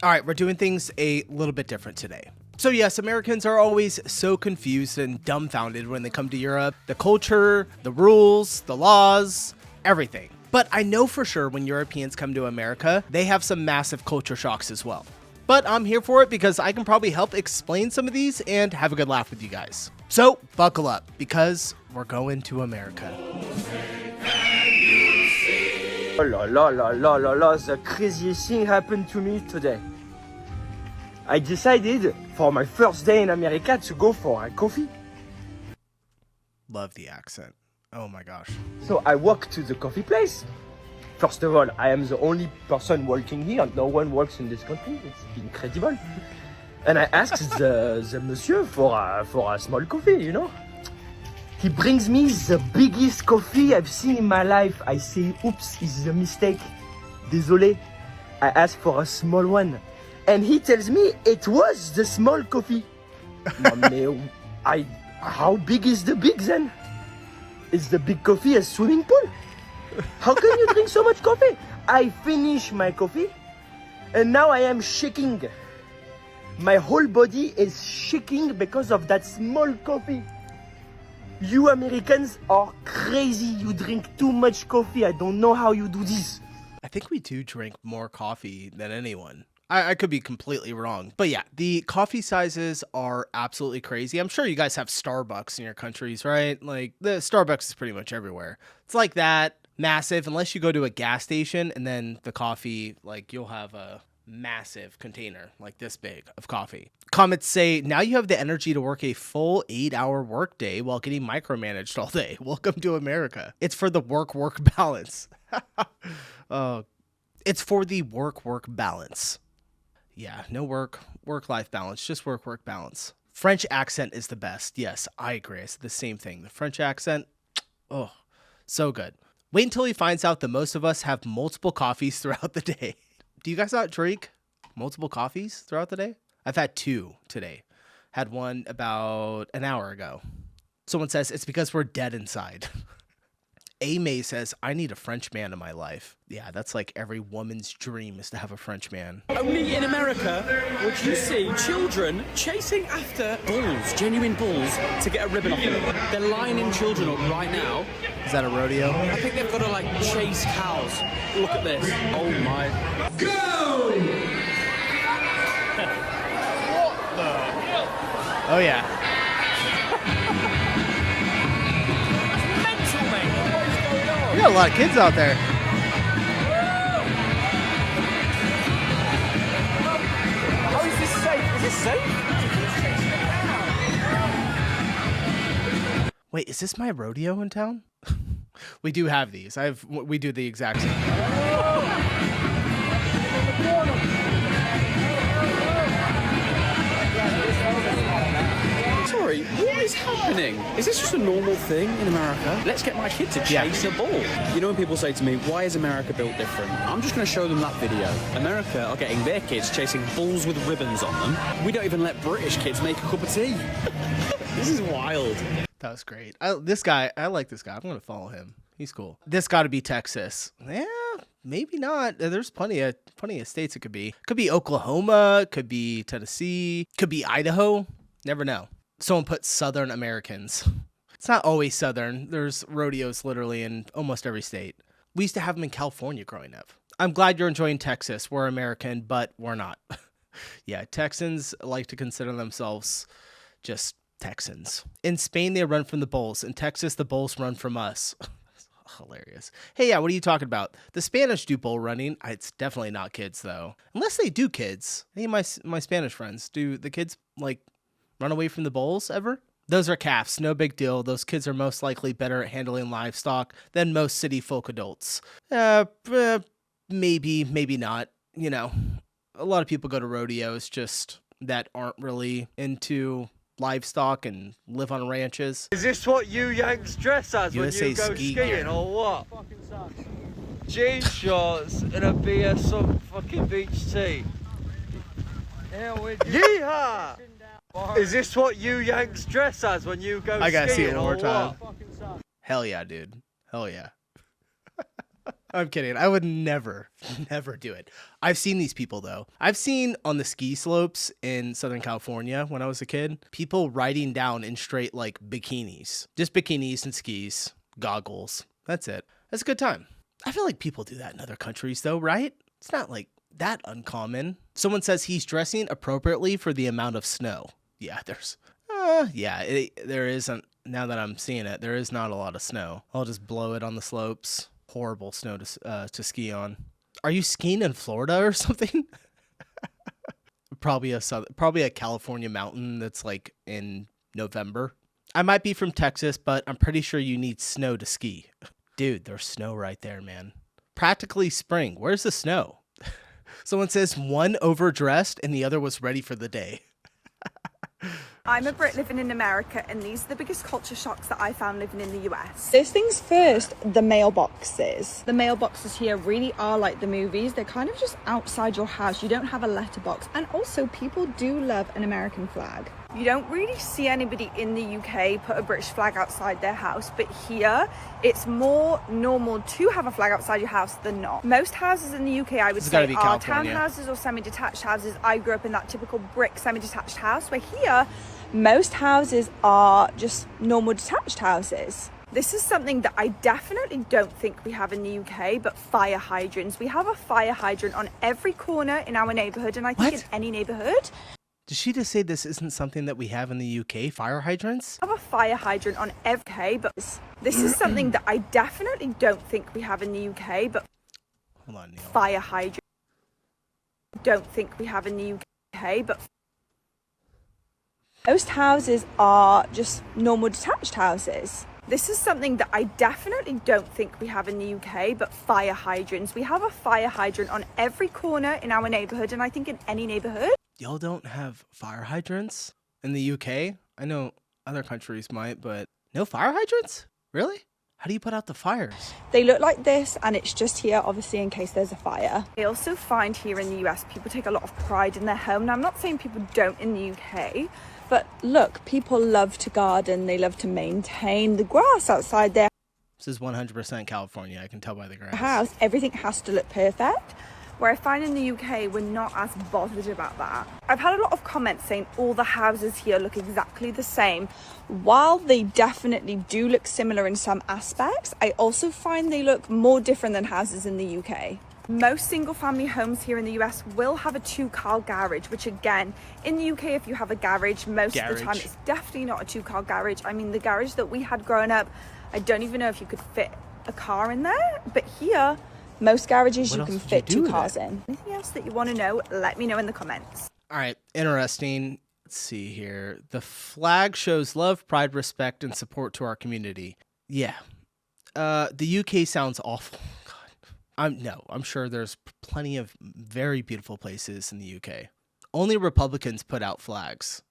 All right, we're doing things a little bit different today. So yes, Americans are always so confused and dumbfounded when they come to Europe. The culture, the rules, the laws, everything. But I know for sure when Europeans come to America, they have some massive culture shocks as well. But I'm here for it because I can probably help explain some of these and have a good laugh with you guys. So buckle up because we're going to America. Oh la la la la la la, the craziest thing happened to me today. I decided for my first day in America to go for a coffee. Love the accent. Oh my gosh. So I walk to the coffee place. First of all, I am the only person working here. No one works in this country. It's incredible. And I asked the monsieur for a small coffee, you know. He brings me the biggest coffee I've seen in my life. I say, oops, it's a mistake. Désolé. I asked for a small one. And he tells me it was the small coffee. How big is the big then? Is the big coffee a swimming pool? How can you drink so much coffee? I finish my coffee and now I am shaking. My whole body is shaking because of that small coffee. You Americans are crazy. You drink too much coffee. I don't know how you do this. I think we do drink more coffee than anyone. I could be completely wrong. But yeah, the coffee sizes are absolutely crazy. I'm sure you guys have Starbucks in your countries, right? Like the Starbucks is pretty much everywhere. It's like that, massive, unless you go to a gas station and then the coffee, like you'll have a massive container like this big of coffee. Comments say, now you have the energy to work a full 8-hour workday while getting micromanaged all day. Welcome to America. It's for the work-work balance. It's for the work-work balance. Yeah, no work-life balance, just work-work balance. French accent is the best. Yes, I agree. It's the same thing. The French accent, oh, so good. Wait until he finds out that most of us have multiple coffees throughout the day. Do you guys not drink multiple coffees throughout the day? I've had 2 today. Had one about an hour ago. Someone says it's because we're dead inside. A. May says, I need a French man in my life. Yeah, that's like every woman's dream is to have a French man. Only in America would you see children chasing after bulls, genuine bulls, to get a ribbon off them. They're lining children up right now. Is that a rodeo? I think they've got to like chase cows. Look at this. Oh my. Go! What the? Oh yeah. We got a lot of kids out there. How is this safe? Is this safe? Wait, is this my rodeo in town? We do have these. We do the exact same thing. Sorry, what is happening? Is this just a normal thing in America? Let's get my kid to chase a bull. You know when people say to me, why is America built different? I'm just going to show them that video. America are getting their kids chasing bulls with ribbons on them. We don't even let British kids make a cup of tea. This is wild. That was great. I like this guy. I'm going to follow him. He's cool. This got to be Texas. Yeah, maybe not. There's plenty of states it could be. Could be Oklahoma. Could be Tennessee. Could be Idaho. Never know. Someone put Southern Americans. It's not always Southern. There's rodeos literally in almost every state. We used to have them in California growing up. I'm glad you're enjoying Texas. We're American, but we're not. Yeah, Texans like to consider themselves just Texans. In Spain, they run from the bulls. In Texas, the bulls run from us. Hilarious. Hey, yeah, what are you talking about? The Spanish do bull running. It's definitely not kids, though. Unless they do kids. Hey, my Spanish friends, do the kids, like, run away from the bulls ever? Those are calves. No big deal. Those kids are most likely better at handling livestock than most city folk adults. Maybe, maybe not. You know, a lot of people go to rodeos just that aren't really into livestock and live on ranches. Is this what you Yanks dress as USA when you go ski skiing gear. or what? Jean shorts and a beer, some fucking beach tea. Yeehaw! Is this what you Yanks dress as when you go skiing? I gotta see it one more or time. what? Hell yeah, dude. Hell yeah. I'm kidding. I would never do it. I've seen these people though. I've seen on the ski slopes in Southern California when I was a kid, people riding down in straight like bikinis. Just bikinis and skis, goggles. That's it. That's a good time. I feel like people do that in other countries though, right? It's not like that uncommon. Someone says he's dressing appropriately for the amount of snow. Yeah, there isn't. Now that I'm seeing it, there is not a lot of snow. I'll just blow it on the slopes. Horrible snow to ski on. Are you skiing in Florida or something? Probably a California mountain that's like in November. I might be from Texas, but I'm pretty sure you need snow to ski. Dude, there's snow right there, man. Practically spring. Where's the snow? Someone says one overdressed and the other was ready for the day. I'm a Brit living in America, and these are the biggest culture shocks that I found living in the US. First things first, the mailboxes. The mailboxes here really are like the movies. They're kind of just outside your house. You don't have a letterbox. And also, people do love an American flag. You don't really see anybody in the UK put a British flag outside their house, but here it's more normal to have a flag outside your house than not. Most houses in the UK, I would say, are townhouses or semi-detached houses. I grew up in that typical brick semi-detached house, where here most houses are just normal detached houses. This is something that I definitely don't think we have in the UK, but fire hydrants. We have a fire hydrant on every corner in our neighbourhood, and I think in any neighbourhood. Did she just say this isn't something that we have in the UK? Fire hydrants? I have a fire hydrant on every but this is something that I definitely don't think we have in the UK, but hold on, Neil. Fire hydrant. Don't think we have in the UK, but most houses are just normal detached houses. This is something that I definitely don't think we have in the UK, but fire hydrants. We have a fire hydrant on every corner in our neighbourhood, and I think in any neighbourhood. Y'all don't have fire hydrants in the UK? I know other countries might, but no fire hydrants? Really? How do you put out the fires? They look like this, and it's just here, obviously, in case there's a fire. I also find here in the US, people take a lot of pride in their home. Now, I'm not saying people don't in the UK, but look, people love to garden. They love to maintain the grass outside their This is 100% California. I can tell by the grass. house. Everything has to look perfect. Where I find in the UK, we're not as bothered about that. I've had a lot of comments saying all the houses here look exactly the same. While they definitely do look similar in some aspects, I also find they look more different than houses in the UK. Most single family homes here in the US will have a 2-car garage, which again, in the UK, if you have a garage, most of the time it's definitely not a 2-car garage. I mean, the garage that we had growing up, I don't even know if you could fit a car in there, but here, most garages you can fit 2 cars in. Anything else that you want to know, let me know in the comments. All right, interesting. Let's see here. The flag shows love, pride, respect, and support to our community. Yeah. The UK sounds awful. God. I'm sure there's plenty of very beautiful places in the UK. Only Republicans put out flags.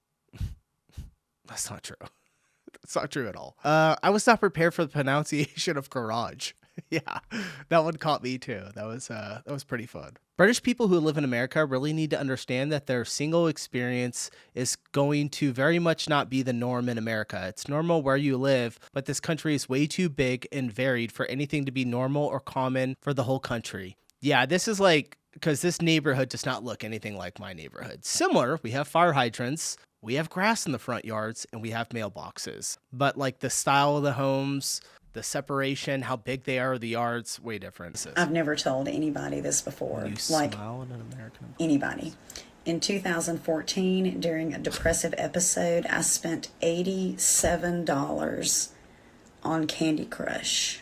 That's not true. That's not true at all. I was not prepared for the pronunciation of garage. Yeah, that one caught me too. That was pretty fun. British people who live in America really need to understand that their single experience is going to very much not be the norm in America. It's normal where you live, but this country is way too big and varied for anything to be normal or common for the whole country. Yeah, this is like, because this neighborhood does not look anything like my neighborhood. Similar, we have fire hydrants, we have grass in the front yards, and we have mailboxes. But like the style of the homes, the separation, how big they are, the yards, way different. I've never told anybody this before, like anybody. In 2014, during a depressive episode, I spent $87 on Candy Crush.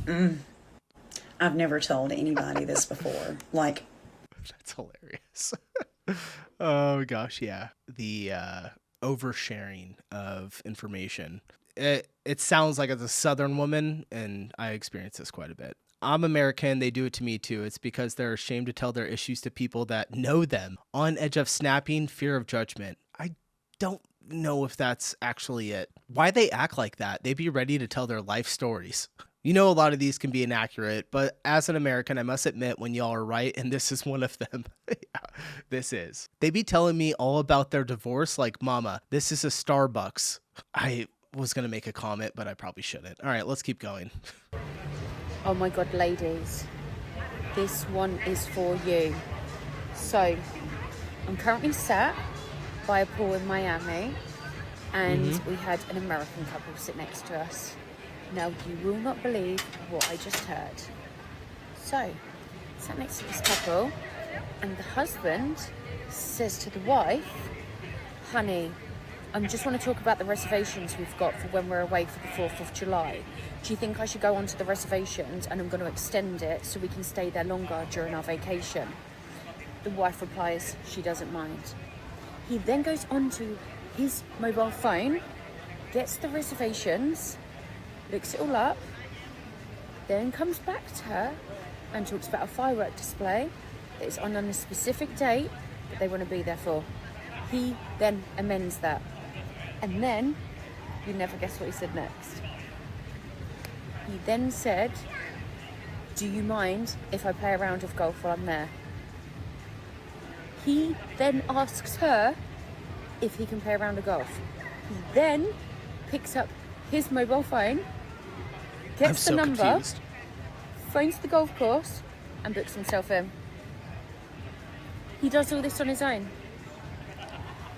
I've never told anybody this before. Like, that's hilarious. Oh gosh, yeah. The oversharing of information. It sounds like it's a Southern woman, and I experience this quite a bit. I'm American. They do it to me too. It's because they're ashamed to tell their issues to people that know them. On edge of snapping, fear of judgment. I don't know if that's actually it. Why they act like that? They'd be ready to tell their life stories. You know, a lot of these can be inaccurate, but as an American, I must admit when y'all are right, and this is one of them. Yeah, this is. They be telling me all about their divorce like, Mama, this is a Starbucks. I was going to make a comment, but I probably shouldn't. All right, let's keep going. Oh my God, ladies, this one is for you. So, I'm currently sat by a pool in Miami, and we had an American couple sit next to us. Now, you will not believe what I just heard. So, sat next to this couple, and the husband says to the wife, honey, I just want to talk about the reservations we've got for when we're away for the 4th of July. Do you think I should go onto the reservations and I'm going to extend it so we can stay there longer during our vacation? The wife replies she doesn't mind. He then goes onto his mobile phone, gets the reservations, looks it all up, then comes back to her and talks about a firework display that is on a specific date that they want to be there for. He then amends that. And then, you never guess what he said next. He then said, do you mind if I play a round of golf while I'm there? He then asks her if he can play a round of golf. He then picks up his mobile phone, gets the number, confused. phones the golf course, and books himself in. He does all this on his own.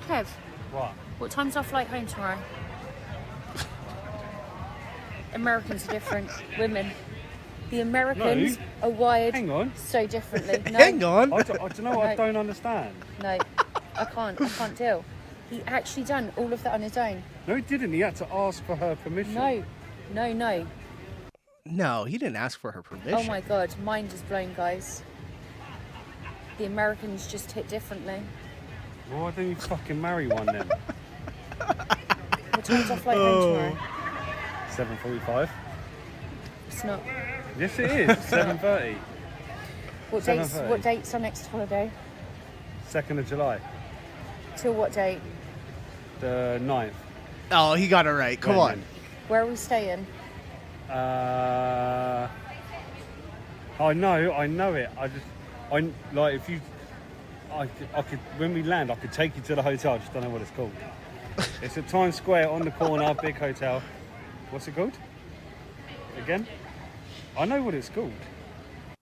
Kev, what time's our flight home tomorrow? Americans are different. Women. The Americans are wired so differently. No. Hang on. I don't know. I don't understand. No, I can't deal. He actually done all of that on his own. No, he didn't. He had to ask for her permission. No. No, he didn't ask for her permission. Oh my God, mind is blown, guys. The Americans just hit differently. Well, why don't you fucking marry one then? What time's our flight home tomorrow? 7:45. It's not. Yes, it is. 7:30. What date's our next holiday? 2nd of July. Till what date? The 9th. Oh, he got it right. Come on. Where are we staying? I know it. If you, I could, when we land, I could take you to the hotel. I just don't know what it's called. It's at Times Square on the corner, big hotel. What's it called? Again? I know what it's called.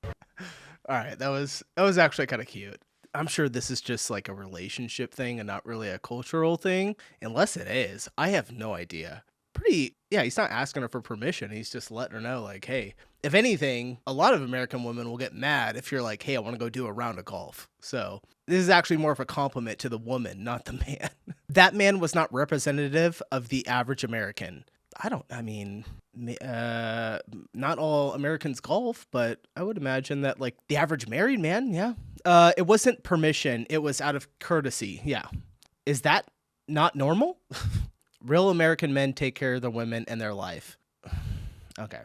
All right, that was actually kind of cute. I'm sure this is just like a relationship thing and not really a cultural thing. Unless it is, I have no idea. He's not asking her for permission. He's just letting her know, like, hey, if anything, a lot of American women will get mad if you're like, hey, I want to go do a round of golf. So this is actually more of a compliment to the woman, not the man. That man was not representative of the average American. Not all Americans golf, but I would imagine that like the average married man, yeah. It wasn't permission. It was out of courtesy. Yeah. Is that not normal? Real American men take care of their women and their life. Okay.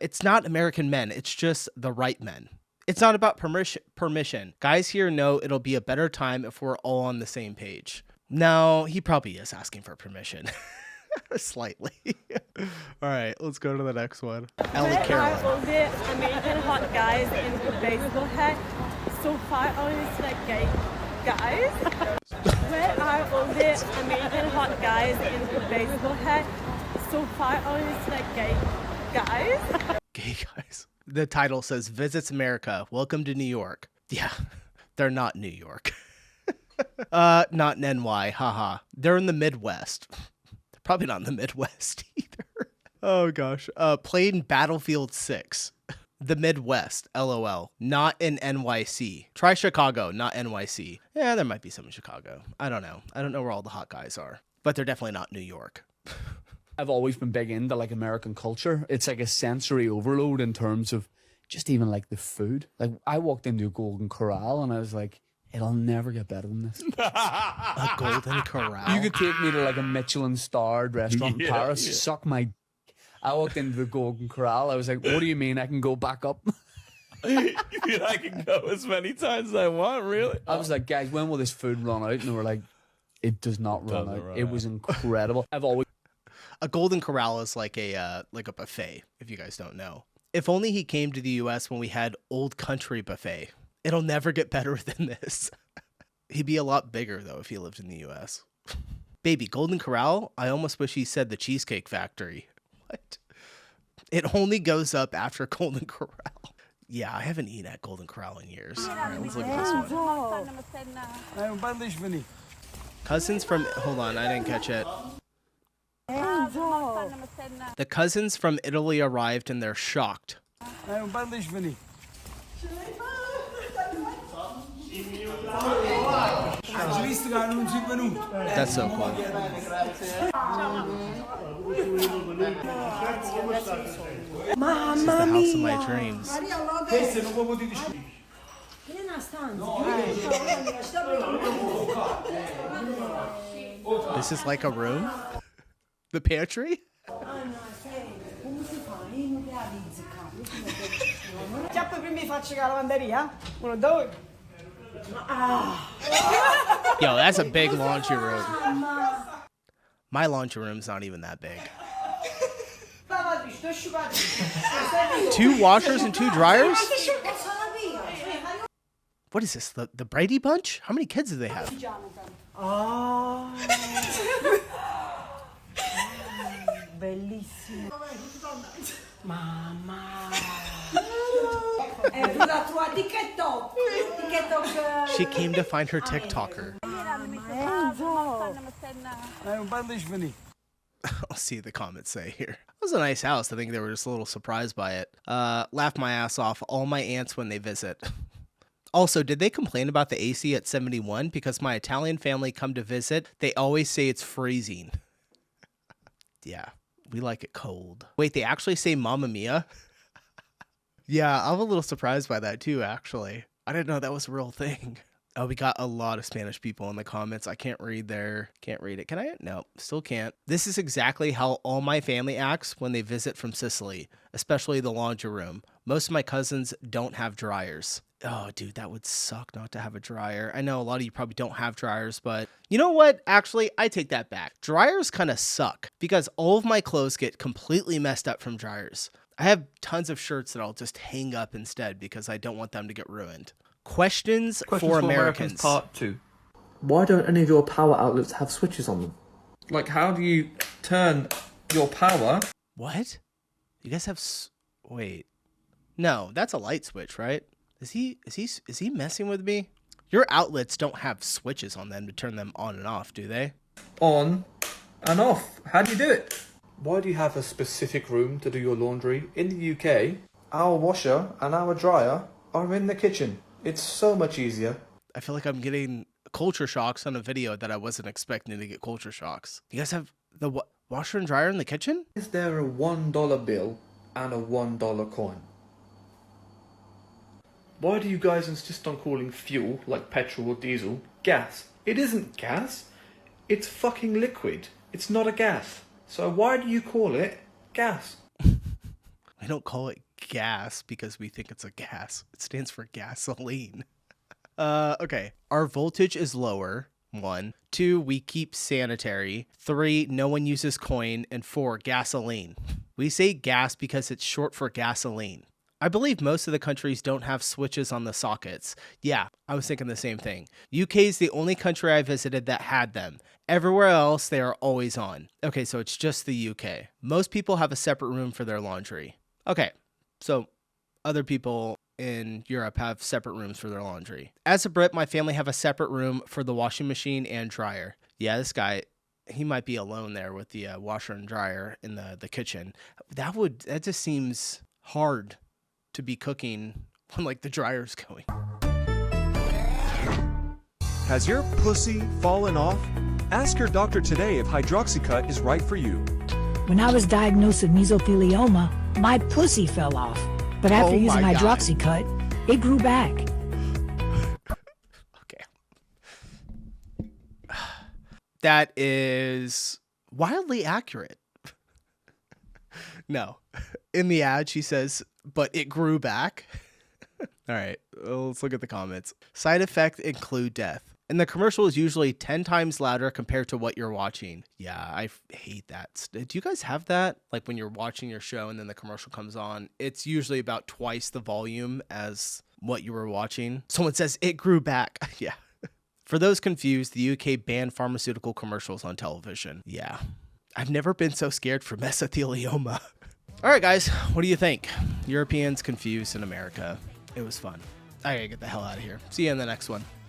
It's not American men. It's just the right men. It's not about permission. Guys here know it'll be a better time if we're all on the same page. No, he probably is asking for permission. Slightly. All right, let's go to the next one. Ellie Carroll. All the American hot guys in the baseball hat. So far, only like gay guys. Where are all the American hot guys in the baseball hat? So far, only like gay guys. Gay guys. The title says Visits America. Welcome to New York. Yeah, they're not New York. Not in NY. Haha. They're in the Midwest. Probably not in the Midwest either. Oh gosh. Played in Battlefield 6. The Midwest, LOL. Not in NYC. Try Chicago, not NYC. Yeah, there might be some in Chicago. I don't know. I don't know where all the hot guys are. But they're definitely not New York. I've always been big into like American culture. It's like a sensory overload in terms of just even like the food. Like I walked into a Golden Corral and I was like, it'll never get better than this. A Golden Corral? You could take me to like a Michelin-starred restaurant in Paris, suck my... I walked into the Golden Corral. I was like, what do you mean I can go back up? You mean I can go as many times as I want, really? I was like, guys, when will this food run out? And they were like, it does not run out. It was incredible. I've always... A Golden Corral is like a buffet, if you guys don't know. If only he came to the U.S. when we had Old Country Buffet. It'll never get better than this. He'd be a lot bigger, though, if he lived in the U.S. Baby, Golden Corral? I almost wish he said the Cheesecake Factory. What? It only goes up after Golden Corral. Yeah, I haven't eaten at Golden Corral in years. All right, let's look at this one. Cousins from... Hold on, I didn't catch it. The cousins from Italy arrived and they're shocked. That's so cool. This is the house of my dreams. This is like a room? The pantry? Yo, that's a big laundry room. My laundry room's not even that big. 2 washers and 2 dryers? What is this? The Brady Bunch? How many kids do they have? Bellissimo. Mamma. She came to find her TikToker. I'll see the comments say here. It was a nice house. I think they were just a little surprised by it. Laugh my ass off. All my aunts when they visit. Also, did they complain about the AC at 71? Because my Italian family come to visit, they always say it's freezing. Yeah, we like it cold. Wait, they actually say Mamma Mia? Yeah, I'm a little surprised by that too, actually. I didn't know that was a real thing. Oh, we got a lot of Spanish people in the comments. I can't read can't read it. Can I? No, still can't. This is exactly how all my family acts when they visit from Sicily, especially the laundry room. Most of my cousins don't have dryers. Oh, dude, that would suck not to have a dryer. I know a lot of you probably don't have dryers, but you know what? Actually, I take that back. Dryers kind of suck because all of my clothes get completely messed up from dryers. I have tons of shirts that I'll just hang up instead because I don't want them to get ruined. Questions for Americans. Part 2. Why don't any of your power outlets have switches on them? Like, how do you turn your power? What? You guys have... Wait. No, that's a light switch, right? Is he messing with me? Your outlets don't have switches on them to turn them on and off, do they? On and off. How do you do it? Why do you have a specific room to do your laundry? In the UK, our washer and our dryer are in the kitchen. It's so much easier. I feel like I'm getting culture shocks on a video that I wasn't expecting to get culture shocks. You guys have the washer and dryer in the kitchen? Is there a $1 bill and a $1 coin? Why do you guys insist on calling fuel, like petrol or diesel, gas? It isn't gas. It's fucking liquid. It's not a gas. So why do you call it gas? We don't call it gas because we think it's a gas. It stands for gasoline. Okay. Our voltage is lower. 1. 2, we keep sanitary. 3, no one uses coin. And 4, gasoline. We say gas because it's short for gasoline. I believe most of the countries don't have switches on the sockets. Yeah, I was thinking the same thing. UK is the only country I visited that had them. Everywhere else, they are always on. Okay, so it's just the UK. Most people have a separate room for their laundry. Okay, so other people in Europe have separate rooms for their laundry. As a Brit, my family have a separate room for the washing machine and dryer. Yeah, this guy, he might be alone there with the washer and dryer in the kitchen. That just seems hard to be cooking when like the dryer's going. Has your pussy fallen off? Ask your doctor today if Hydroxycut is right for you. When I was diagnosed with mesothelioma, my pussy fell off. But after using Hydroxycut, it grew back. Okay. That is wildly accurate. No. In the ad, she says, but it grew back. All right, let's look at the comments. Side effects include death. And the commercial is usually 10 times louder compared to what you're watching. Yeah, I hate that. Do you guys have that? Like when you're watching your show and then the commercial comes on, it's usually about twice the volume as what you were watching. Someone says it grew back. Yeah. For those confused, the UK banned pharmaceutical commercials on television. Yeah. I've never been so scared for mesothelioma. All right, guys, what do you think? Europeans confused in America. It was fun. I gotta get the hell out of here. See you in the next one.